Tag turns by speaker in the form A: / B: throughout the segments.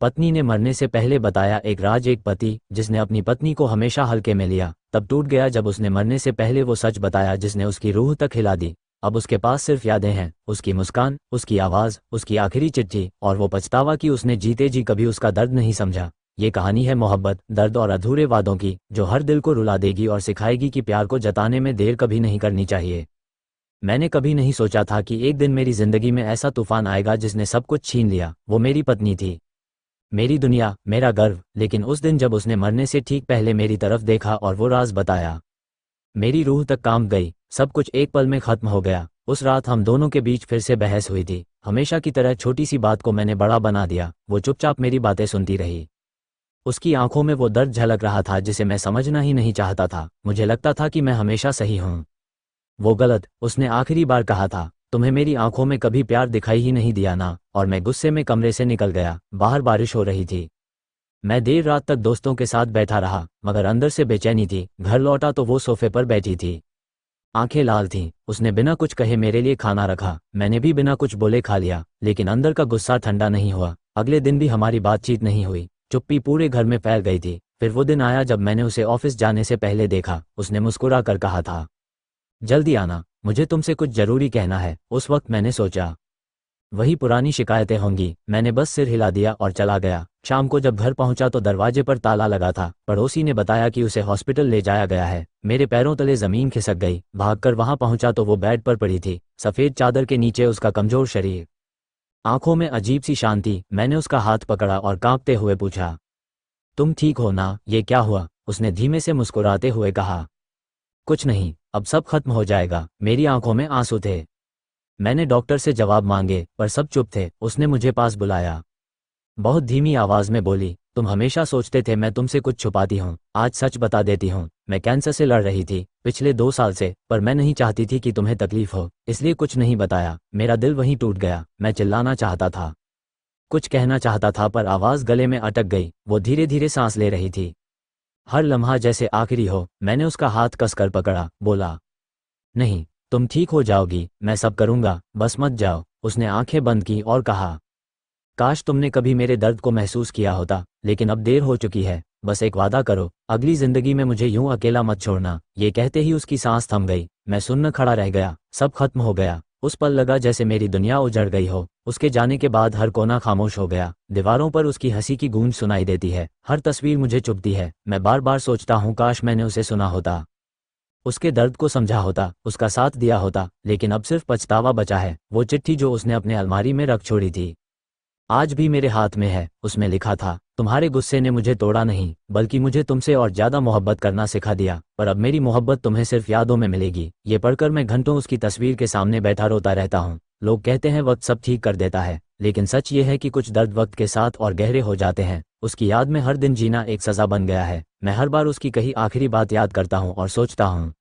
A: पत्नी ने मरने से पहले बताया एक राज। एक पति जिसने अपनी पत्नी को हमेशा हल्के में लिया तब टूट गया जब उसने मरने से पहले वो सच बताया जिसने उसकी रूह तक हिला दी। अब उसके पास सिर्फ यादें हैं, उसकी मुस्कान, उसकी आवाज़, उसकी आखिरी चिट्ठी और वो पछतावा कि उसने जीते जी कभी उसका दर्द नहीं समझा। ये कहानी है मोहब्बत, दर्द और अधूरे वादों की, जो हर दिल को रुला देगी और सिखाएगी कि प्यार को जताने में देर कभी नहीं करनी चाहिए। मैंने कभी नहीं सोचा था कि एक दिन मेरी जिंदगी में ऐसा तूफान आएगा जिसने सब कुछ छीन लिया। वो मेरी पत्नी थी, मेरी दुनिया, मेरा गर्व। लेकिन उस दिन जब उसने मरने से ठीक पहले मेरी तरफ देखा और वो राज बताया, मेरी रूह तक कांप गई। सब कुछ एक पल में खत्म हो गया। उस रात हम दोनों के बीच फिर से बहस हुई थी। हमेशा की तरह छोटी सी बात को मैंने बड़ा बना दिया। वो चुपचाप मेरी बातें सुनती रही। उसकी आंखों में वो दर्द झलक रहा था जिसे मैं समझना ही नहीं चाहता था। मुझे लगता था कि मैं हमेशा सही हूँ, वो गलत। उसने आखिरी बार कहा था, तुम्हें मेरी आंखों में कभी प्यार दिखाई ही नहीं दिया ना। और मैं गुस्से में कमरे से निकल गया। बाहर बारिश हो रही थी। मैं देर रात तक दोस्तों के साथ बैठा रहा, मगर अंदर से बेचैनी थी। घर लौटा तो वो सोफे पर बैठी थी, आंखें लाल थीं। उसने बिना कुछ कहे मेरे लिए खाना रखा। मैंने भी बिना कुछ बोले खा लिया, लेकिन अंदर का गुस्सा ठंडा नहीं हुआ। अगले दिन भी हमारी बातचीत नहीं हुई। चुप्पी पूरे घर में फैल गई थी। फिर वो दिन आया जब मैंने उसे ऑफिस जाने से पहले देखा। उसने मुस्कुरा कर कहा था, जल्दी आना, मुझे तुमसे कुछ जरूरी कहना है। उस वक्त मैंने सोचा, वही पुरानी शिकायतें होंगी। मैंने बस सिर हिला दिया और चला गया। शाम को जब घर पहुंचा तो दरवाजे पर ताला लगा था। पड़ोसी ने बताया कि उसे हॉस्पिटल ले जाया गया है। मेरे पैरों तले जमीन खिसक गई। भागकर वहां पहुंचा तो वो बेड पर पड़ी थी, सफेद चादर के नीचे उसका कमजोर शरीर, आंखों में अजीब सी शांति। मैंने उसका हाथ पकड़ा और कांपते हुए पूछा, तुम ठीक हो ना? ये क्या हुआ? उसने धीमे से मुस्कुराते हुए कहा, कुछ नहीं, अब सब खत्म हो जाएगा। मेरी आंखों में आंसू थे। मैंने डॉक्टर से जवाब मांगे पर सब चुप थे। उसने मुझे पास बुलाया, बहुत धीमी आवाज में बोली, तुम हमेशा सोचते थे मैं तुमसे कुछ छुपाती हूँ। आज सच बता देती हूँ, मैं कैंसर से लड़ रही थी पिछले 2 साल से, पर मैं नहीं चाहती थी कि तुम्हें तकलीफ हो, इसलिए कुछ नहीं बताया। मेरा दिल वहीं टूट गया। मैं चिल्लाना चाहता था, कुछ कहना चाहता था, पर आवाज गले में अटक गई। वो धीरे धीरे सांस ले रही थी, हर लम्हा जैसे आखिरी हो। मैंने उसका हाथ कसकर पकड़ा, बोला, नहीं, तुम ठीक हो जाओगी, मैं सब करूंगा, बस मत जाओ। उसने आंखें बंद की और कहा, काश तुमने कभी मेरे दर्द को महसूस किया होता, लेकिन अब देर हो चुकी है। बस एक वादा करो, अगली जिंदगी में मुझे यूं अकेला मत छोड़ना। ये कहते ही उसकी सांस थम गई। मैं सुन्न खड़ा रह गया। सब खत्म हो गया। उस पल लगा जैसे मेरी दुनिया उजड़ गई हो। उसके जाने के बाद हर कोना खामोश हो गया। दीवारों पर उसकी हंसी की गूंज सुनाई देती है, हर तस्वीर मुझे चुभती है। मैं बार बार सोचता हूँ काश मैंने उसे सुना होता, उसके दर्द को समझा होता, उसका साथ दिया होता। लेकिन अब सिर्फ पछतावा बचा है। वो चिट्ठी जो उसने अपने अलमारी में रख छोड़ी थी, आज भी मेरे हाथ में है। उसमें लिखा था, तुम्हारे गुस्से ने मुझे तोड़ा नहीं, बल्कि मुझे तुमसे और ज्यादा मोहब्बत करना सिखा दिया। पर अब मेरी मोहब्बत तुम्हें सिर्फ यादों में मिलेगी। ये पढ़कर मैं घंटों उसकी तस्वीर के सामने बैठा रोता रहता हूँ। लोग कहते हैं वक्त सब ठीक कर देता है, लेकिन सच ये है कि कुछ दर्द वक्त के साथ और गहरे हो जाते हैं। उसकी याद में हर दिन जीना एक सजा बन गया है। मैं हर बार उसकी कही आखिरी बात याद करता हूँ और सोचता हूँ,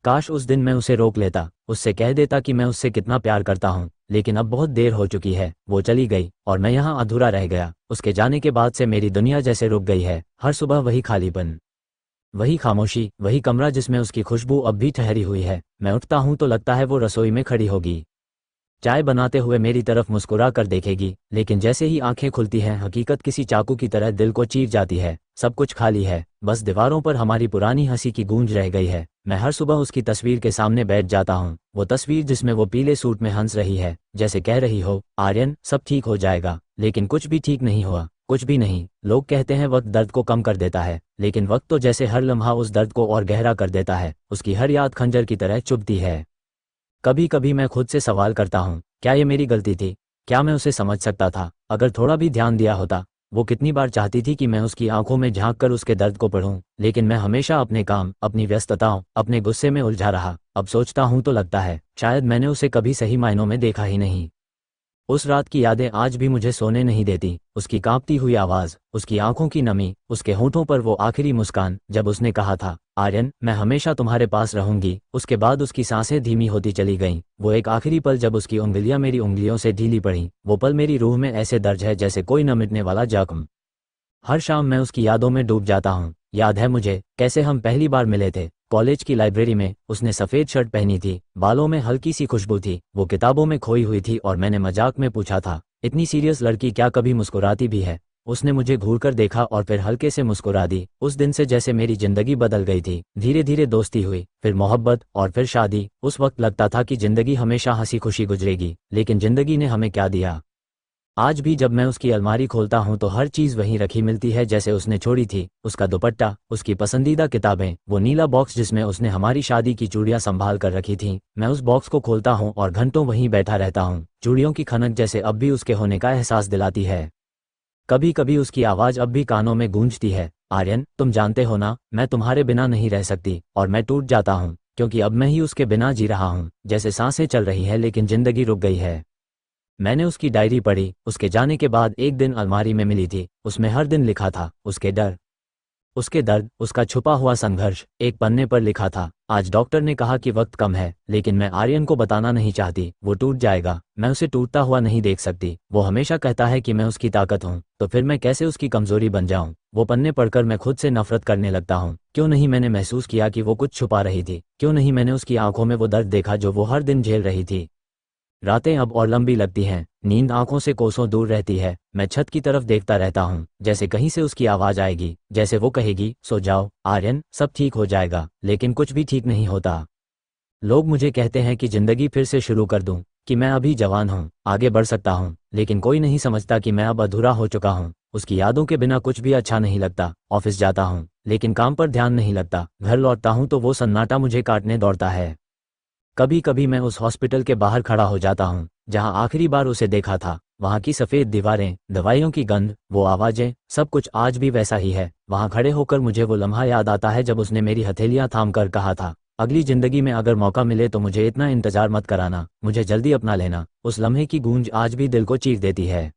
A: काश उस दिन मैं उसे रोक लेता, उससे कह देता कि मैं उससे कितना प्यार करता हूँ। लेकिन अब बहुत देर हो चुकी है। वो चली गई और मैं यहाँ अधूरा रह गया। उसके जाने के बाद से मेरी दुनिया जैसे रुक गई है। हर सुबह वही खालीपन, वही खामोशी, वही कमरा जिसमें उसकी खुशबू अब भी ठहरी हुई है। मैं उठता हूँ तो लगता है वो रसोई में खड़ी होगी, चाय बनाते हुए मेरी तरफ मुस्कुरा कर देखेगी। लेकिन जैसे ही आंखें खुलती हैं, हकीकत किसी चाकू की तरह दिल को चीर जाती है। सब कुछ खाली है, बस दीवारों पर हमारी पुरानी हंसी की गूंज रह गई है। मैं हर सुबह उसकी तस्वीर के सामने बैठ जाता हूँ, वो तस्वीर जिसमें वो पीले सूट में हंस रही है, जैसे कह रही हो, आर्यन सब ठीक हो जाएगा। लेकिन कुछ भी ठीक नहीं हुआ, कुछ भी नहीं। लोग कहते हैं वक्त दर्द को कम कर देता है, लेकिन वक्त तो जैसे हर लम्हा उस दर्द को और गहरा कर देता है। उसकी हर याद खंजर की तरह चुभती है। कभी कभी मैं खुद से सवाल करता हूँ, क्या ये मेरी गलती थी? क्या मैं उसे समझ सकता था अगर थोड़ा भी ध्यान दिया होता? वो कितनी बार चाहती थी कि मैं उसकी आंखों में झांक कर उसके दर्द को पढ़ूं, लेकिन मैं हमेशा अपने काम, अपनी व्यस्तताओं, अपने गुस्से में उलझा रहा। अब सोचता हूं तो लगता है शायद मैंने उसे कभी सही मायनों में देखा ही नहीं। उस रात की यादें आज भी मुझे सोने नहीं देती। उसकी कांपती हुई आवाज़, उसकी आंखों की नमी, उसके होंठों पर वो आखिरी मुस्कान जब उसने कहा था, आर्यन मैं हमेशा तुम्हारे पास रहूंगी। उसके बाद उसकी सांसें धीमी होती चली गईं। वो एक आखिरी पल जब उसकी उंगलियां मेरी उंगलियों से ढीली पड़ी, वो पल मेरी रूह में ऐसे दर्ज है जैसे कोई न मिटने वाला जख्म। हर शाम मैं उसकी यादों में डूब जाता हूँ। याद है मुझे कैसे हम पहली बार मिले थे, कॉलेज की लाइब्रेरी में। उसने सफ़ेद शर्ट पहनी थी, बालों में हल्की सी खुशबू थी, वो किताबों में खोई हुई थी और मैंने मजाक में पूछा था, इतनी सीरियस लड़की क्या कभी मुस्कुराती भी है? उसने मुझे घूरकर देखा और फिर हल्के से मुस्कुरा दी। उस दिन से जैसे मेरी जिंदगी बदल गई थी। धीरे धीरे दोस्ती हुई, फिर मोहब्बत और फिर शादी। उस वक्त लगता था कि जिंदगी हमेशा हंसी खुशी गुजरेगी, लेकिन जिंदगी ने हमें क्या दिया। आज भी जब मैं उसकी अलमारी खोलता हूं तो हर चीज वहीं रखी मिलती है जैसे उसने छोड़ी थी। उसका दुपट्टा, उसकी पसंदीदा किताबें, वो नीला बॉक्स जिसमें उसने हमारी शादी की चूड़ियां संभाल कर रखी थीं। मैं उस बॉक्स को खोलता हूं और घंटों वहीं बैठा रहता हूं। चूड़ियों की खनक जैसे अब भी उसके होने का एहसास दिलाती है। कभी कभी उसकी आवाज अब भी कानों में गूंजती है, आर्यन तुम जानते हो ना, मैं तुम्हारे बिना नहीं रह सकती। और मैं टूट जाता हूँ, क्योंकि अब मैं ही उसके बिना जी रहा हूँ। जैसे सांसें चल रही है लेकिन जिंदगी रुक गई है। मैंने उसकी डायरी पढ़ी, उसके जाने के बाद एक दिन अलमारी में मिली थी। उसमें हर दिन लिखा था, उसके डर, उसके दर्द, उसका छुपा हुआ संघर्ष। एक पन्ने पर लिखा था, आज डॉक्टर ने कहा कि वक्त कम है, लेकिन मैं आर्यन को बताना नहीं चाहती। वो टूट जाएगा, मैं उसे टूटता हुआ नहीं देख सकती। वो हमेशा कहता है कि मैं उसकी ताकत हूँ, तो फिर मैं कैसे उसकी कमजोरी बन जाऊँ। वो पन्ने पढ़कर मैं खुद से नफरत करने लगता हूँ। क्यों नहीं मैंने महसूस किया कि वो कुछ छुपा रही थी? क्यों नहीं मैंने उसकी आंखों में वो दर्द देखा जो वो हर दिन झेल रही थी? रातें अब और लंबी लगती हैं, नींद आंखों से कोसों दूर रहती है। मैं छत की तरफ देखता रहता हूँ, जैसे कहीं से उसकी आवाज आएगी, जैसे वो कहेगी, सो जाओ आर्यन, सब ठीक हो जाएगा। लेकिन कुछ भी ठीक नहीं होता। लोग मुझे कहते हैं कि जिंदगी फिर से शुरू कर दूं, कि मैं अभी जवान हूँ, आगे बढ़ सकता हूँ, लेकिन कोई नहीं समझता कि मैं अब अधूरा हो चुका हूँ। उसकी यादों के बिना कुछ भी अच्छा नहीं लगता। ऑफिस जाता हूँ, लेकिन काम पर ध्यान नहीं लगता। घर लौटता हूँ तो वो सन्नाटा मुझे काटने दौड़ता है। कभी कभी मैं उस हॉस्पिटल के बाहर खड़ा हो जाता हूँ जहाँ आखिरी बार उसे देखा था। वहाँ की सफ़ेद दीवारें, दवाइयों की गंध, वो आवाज़ें, सब कुछ आज भी वैसा ही है। वहाँ खड़े होकर मुझे वो लम्हा याद आता है जब उसने मेरी हथेलियाँ थाम कर कहा था, अगली ज़िंदगी में अगर मौका मिले तो मुझे इतना इंतज़ार मत कराना, मुझे जल्दी अपना लेना। उस लम्हे की गूंज आज भी दिल को चीर देती है।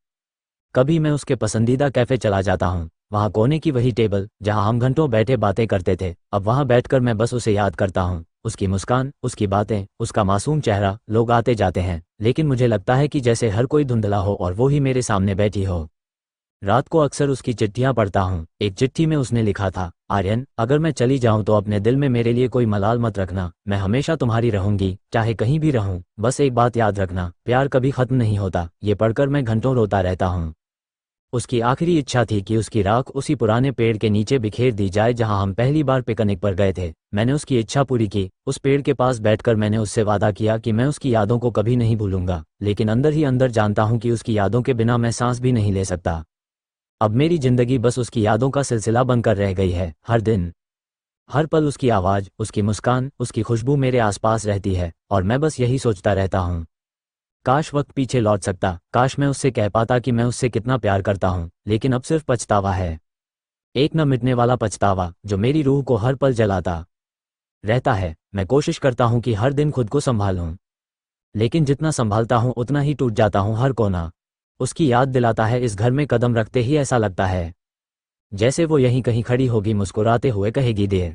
A: कभी मैं उसके पसंदीदा कैफ़े चला जाता हूँ, वहाँ कोने की वही टेबल जहाँ हम घंटों बैठे बातें करते थे। अब वहाँ बैठकर मैं बस उसे याद करता हूँ, उसकी मुस्कान, उसकी बातें, उसका मासूम चेहरा। लोग आते जाते हैं, लेकिन मुझे लगता है कि जैसे हर कोई धुंधला हो और वो ही मेरे सामने बैठी हो। रात को अक्सर उसकी चिट्ठियां पढ़ता हूँ। एक चिट्ठी में उसने लिखा था, आर्यन अगर मैं चली जाऊं तो अपने दिल में मेरे लिए कोई मलाल मत रखना, मैं हमेशा तुम्हारी रहूंगी, चाहे कहीं भी रहूं। बस एक बात याद रखना, प्यार कभी खत्म नहीं होता। ये पढ़कर मैं घंटों रोता रहता हूँ। उसकी आखिरी इच्छा थी कि उसकी राख उसी पुराने पेड़ के नीचे बिखेर दी जाए जहां हम पहली बार पिकनिक पर गए थे। मैंने उसकी इच्छा पूरी की। उस पेड़ के पास बैठकर मैंने उससे वादा किया कि मैं उसकी यादों को कभी नहीं भूलूंगा, लेकिन अंदर ही अंदर जानता हूं कि उसकी यादों के बिना मैं सांस भी नहीं ले सकता। अब मेरी जिंदगी बस उसकी यादों का सिलसिला बनकर रह गई है। हर दिन, हर पल उसकी आवाज़, उसकी मुस्कान, उसकी खुशबू मेरे आसपास रहती है, और मैं बस यही सोचता रहता हूँ, काश वक्त पीछे लौट सकता, काश मैं उससे कह पाता कि मैं उससे कितना प्यार करता हूँ। लेकिन अब सिर्फ पछतावा है, एक न मिटने वाला पछतावा जो मेरी रूह को हर पल जलाता रहता है। मैं कोशिश करता हूँ कि हर दिन खुद को संभालूं, लेकिन जितना संभालता हूँ उतना ही टूट जाता हूँ। हर कोना उसकी याद दिलाता है। इस घर में कदम रखते ही ऐसा लगता है जैसे वो यहीं कहीं खड़ी होगी, मुस्कुराते हुए कहेगी, देर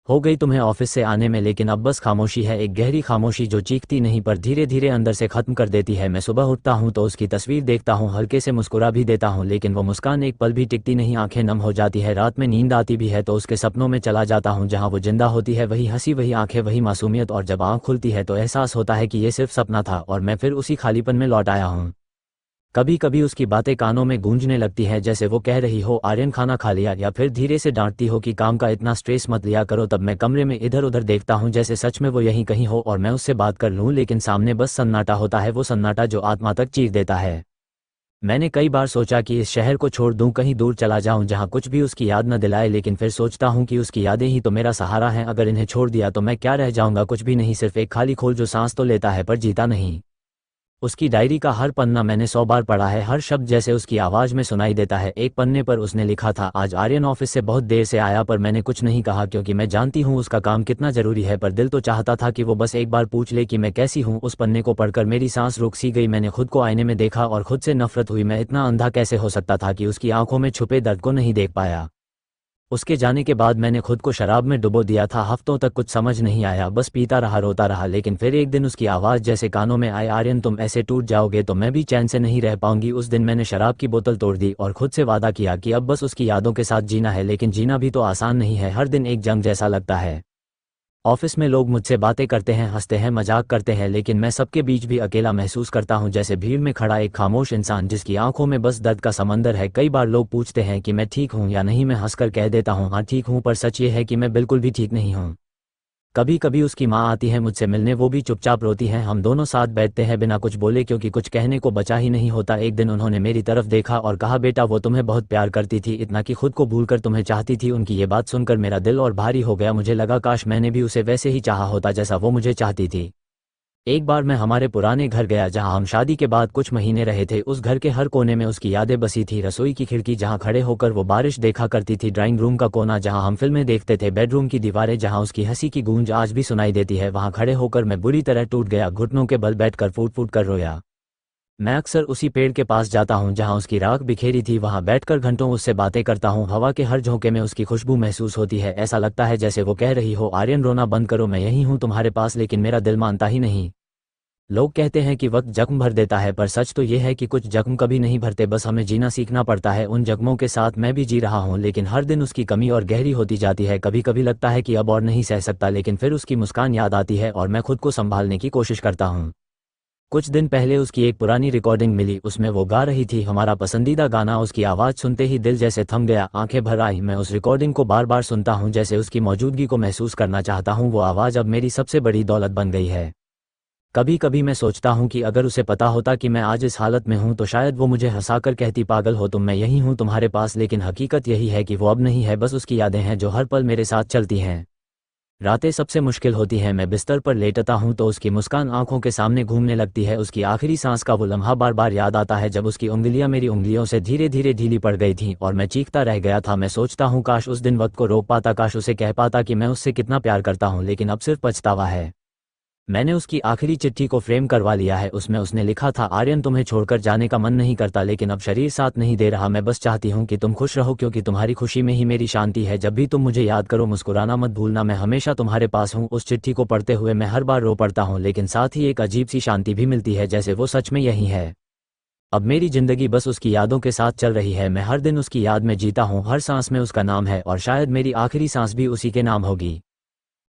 A: हो गई तुम्हें ऑफिस से आने में। लेकिन अब बस खामोशी है, एक गहरी खामोशी जो चीखती नहीं पर धीरे धीरे अंदर से खत्म कर देती है। मैं सुबह उठता हूँ तो उसकी तस्वीर देखता हूँ, हल्के से मुस्कुरा भी देता हूँ, लेकिन वो मुस्कान एक पल भी टिकती नहीं, आंखें नम हो जाती है। रात में नींद आती भी है तो उसके सपनों में चला जाता हूँ जहाँ वो जिंदा होती है, वही हंसी, वही आंखें, वही मासूमियत। और जब आँख खुलती है तो एहसास होता है कि ये सिर्फ सपना था और मैं फिर उसी खालीपन में लौट आया हूँ। कभी कभी उसकी बातें कानों में गूंजने लगती हैं, जैसे वो कह रही हो, आर्यन खाना खा लिया, या फिर धीरे से डांटती हो कि काम का इतना स्ट्रेस मत लिया करो। तब मैं कमरे में इधर उधर देखता हूँ जैसे सच में वो यहीं कहीं हो और मैं उससे बात कर लूँ, लेकिन सामने बस सन्नाटा होता है, वो सन्नाटा जो आत्मा तक चीर देता है। मैंने कई बार सोचा कि इस शहर को छोड़ दूं, कहीं दूर चला जाऊं जहां कुछ भी उसकी याद न दिलाए, लेकिन फिर सोचता हूं कि उसकी यादें ही तो मेरा सहारा हैं। अगर इन्हें छोड़ दिया तो मैं क्या रह जाऊंगा? कुछ भी नहीं, सिर्फ एक खाली खोल जो सांस तो लेता है पर जीता नहीं। उसकी डायरी का हर पन्ना मैंने 100 बार पढ़ा है, हर शब्द जैसे उसकी आवाज़ में सुनाई देता है। एक पन्ने पर उसने लिखा था, आज आर्यन ऑफिस से बहुत देर से आया, पर मैंने कुछ नहीं कहा क्योंकि मैं जानती हूँ उसका काम कितना ज़रूरी है, पर दिल तो चाहता था कि वो बस एक बार पूछ ले कि मैं कैसी हूँ। उस पन्ने को पढ़कर मेरी सांस रुक सी गई। मैंने खुद को आईने में देखा और खुद से नफरत हुई। मैं इतना अंधा कैसे हो सकता था कि उसकी आंखों में छुपे दर्द को नहीं देख पाया। उसके जाने के बाद मैंने खुद को शराब में डुबो दिया था। हफ्तों तक कुछ समझ नहीं आया, बस पीता रहा, रोता रहा। लेकिन फिर एक दिन उसकी आवाज़ जैसे कानों में आए, आर्यन तुम ऐसे टूट जाओगे तो मैं भी चैन से नहीं रह पाऊंगी। उस दिन मैंने शराब की बोतल तोड़ दी और खुद से वादा किया कि अब बस उसकी यादों के साथ जीना है। लेकिन जीना भी तो आसान नहीं है, हर दिन एक जंग जैसा लगता है। ऑफिस में लोग मुझसे बातें करते हैं, हंसते हैं, मजाक करते हैं, लेकिन मैं सबके बीच भी अकेला महसूस करता हूँ, जैसे भीड़ में खड़ा एक खामोश इंसान जिसकी आंखों में बस दर्द का समंदर है। कई बार लोग पूछते हैं कि मैं ठीक हूँ या नहीं। मैं हंसकर कह देता हूँ हाँ ठीक हूँ, पर सच ये है कि मैं बिल्कुल भी ठीक नहीं हूँ। कभी कभी उसकी माँ आती है मुझसे मिलने, वो भी चुपचाप रोती है। हम दोनों साथ बैठते हैं बिना कुछ बोले, क्योंकि कुछ कहने को बचा ही नहीं होता। एक दिन उन्होंने मेरी तरफ देखा और कहा, बेटा वो तुम्हें बहुत प्यार करती थी, इतना कि खुद को भूलकर तुम्हें चाहती थी। उनकी ये बात सुनकर मेरा दिल और भारी हो गया। मुझे लगा काश मैंने भी उसे वैसे ही चाहा होता जैसा वो मुझे चाहती थी। एक बार मैं हमारे पुराने घर गया जहां हम शादी के बाद कुछ महीने रहे थे। उस घर के हर कोने में उसकी यादें बसी थी। रसोई की खिड़की जहां खड़े होकर वो बारिश देखा करती थी, ड्राइंग रूम का कोना जहां हम फिल्में देखते थे, बेडरूम की दीवारें जहां उसकी हंसी की गूंज आज भी सुनाई देती है। वहां खड़े होकर मैं बुरी तरह टूट गया, घुटनों के बल बैठकर फूट फूट कर रोया। मैं अक्सर उसी पेड़ के पास जाता हूँ जहाँ उसकी राख बिखेरी थी, वहाँ बैठकर घंटों उससे बातें करता हूँ। हवा के हर झोंके में उसकी खुशबू महसूस होती है। ऐसा लगता है जैसे वो कह रही हो, आर्यन रोना बंद करो, मैं यही हूँ तुम्हारे पास। लेकिन मेरा दिल मानता ही नहीं। लोग कहते हैं कि वक्त जख्म भर देता है, पर सच तो ये है कि कुछ जख्म कभी नहीं भरते, बस हमें जीना सीखना पड़ता है। उन जख्मों के साथ मैं भी जी रहा हूँ, लेकिन हर दिन उसकी कमी और गहरी होती जाती है। कभी कभी लगता है कि अब और नहीं सह सकता, लेकिन फिर उसकी मुस्कान याद आती है और मैं खुद को संभालने की कोशिश करता हूँ। कुछ दिन पहले उसकी एक पुरानी रिकॉर्डिंग मिली, उसमें वो गा रही थी हमारा पसंदीदा गाना। उसकी आवाज़ सुनते ही दिल जैसे थम गया, आंखें भर आई। मैं उस रिकॉर्डिंग को बार बार सुनता हूँ, जैसे उसकी मौजूदगी को महसूस करना चाहता हूँ। वो आवाज़ अब मेरी सबसे बड़ी दौलत बन गई है। कभी कभी मैं सोचता हूँ कि अगर उसे पता होता कि मैं आज इस हालत में हूँ तो शायद वो मुझे हंसाकर कहती, पागल हो तुम, मैं यही हूँ तुम्हारे पास। लेकिन हकीकत यही है कि वो अब नहीं है, बस उसकी यादें हैं जो हर पल मेरे साथ चलती हैं। रातें सबसे मुश्किल होती हैं। मैं बिस्तर पर लेटता हूँ तो उसकी मुस्कान आंखों के सामने घूमने लगती है। उसकी आखिरी सांस का वो लम्हा बार बार याद आता है, जब उसकी उंगलियां मेरी उंगलियों से धीरे धीरे ढीली पड़ गई थीं और मैं चीखता रह गया था। मैं सोचता हूँ काश उस दिन वक्त को रोक पाता, काश उसे कह पाता कि मैं उससे कितना प्यार करता हूँ, लेकिन अब सिर्फ पछतावा है। मैंने उसकी आखिरी चिट्ठी को फ्रेम करवा लिया है। उसमें उसने लिखा था, आर्यन तुम्हें छोड़कर जाने का मन नहीं करता, लेकिन अब शरीर साथ नहीं दे रहा। मैं बस चाहती हूँ कि तुम खुश रहो, क्योंकि तुम्हारी खुशी में ही मेरी शांति है। जब भी तुम मुझे याद करो मुस्कुराना मत भूलना, मैं हमेशा तुम्हारे पास हूँ। उस चिट्ठी को पढ़ते हुए मैं हर बार रो पड़ता हूँ, लेकिन साथ ही एक अजीब सी शांति भी मिलती है, जैसे वो सच में यही है। अब मेरी जिंदगी बस उसकी यादों के साथ चल रही है। मैं हर दिन उसकी याद में जीता हूँ, हर सांस में उसका नाम है और शायद मेरी आखिरी सांस भी उसी के नाम होगी।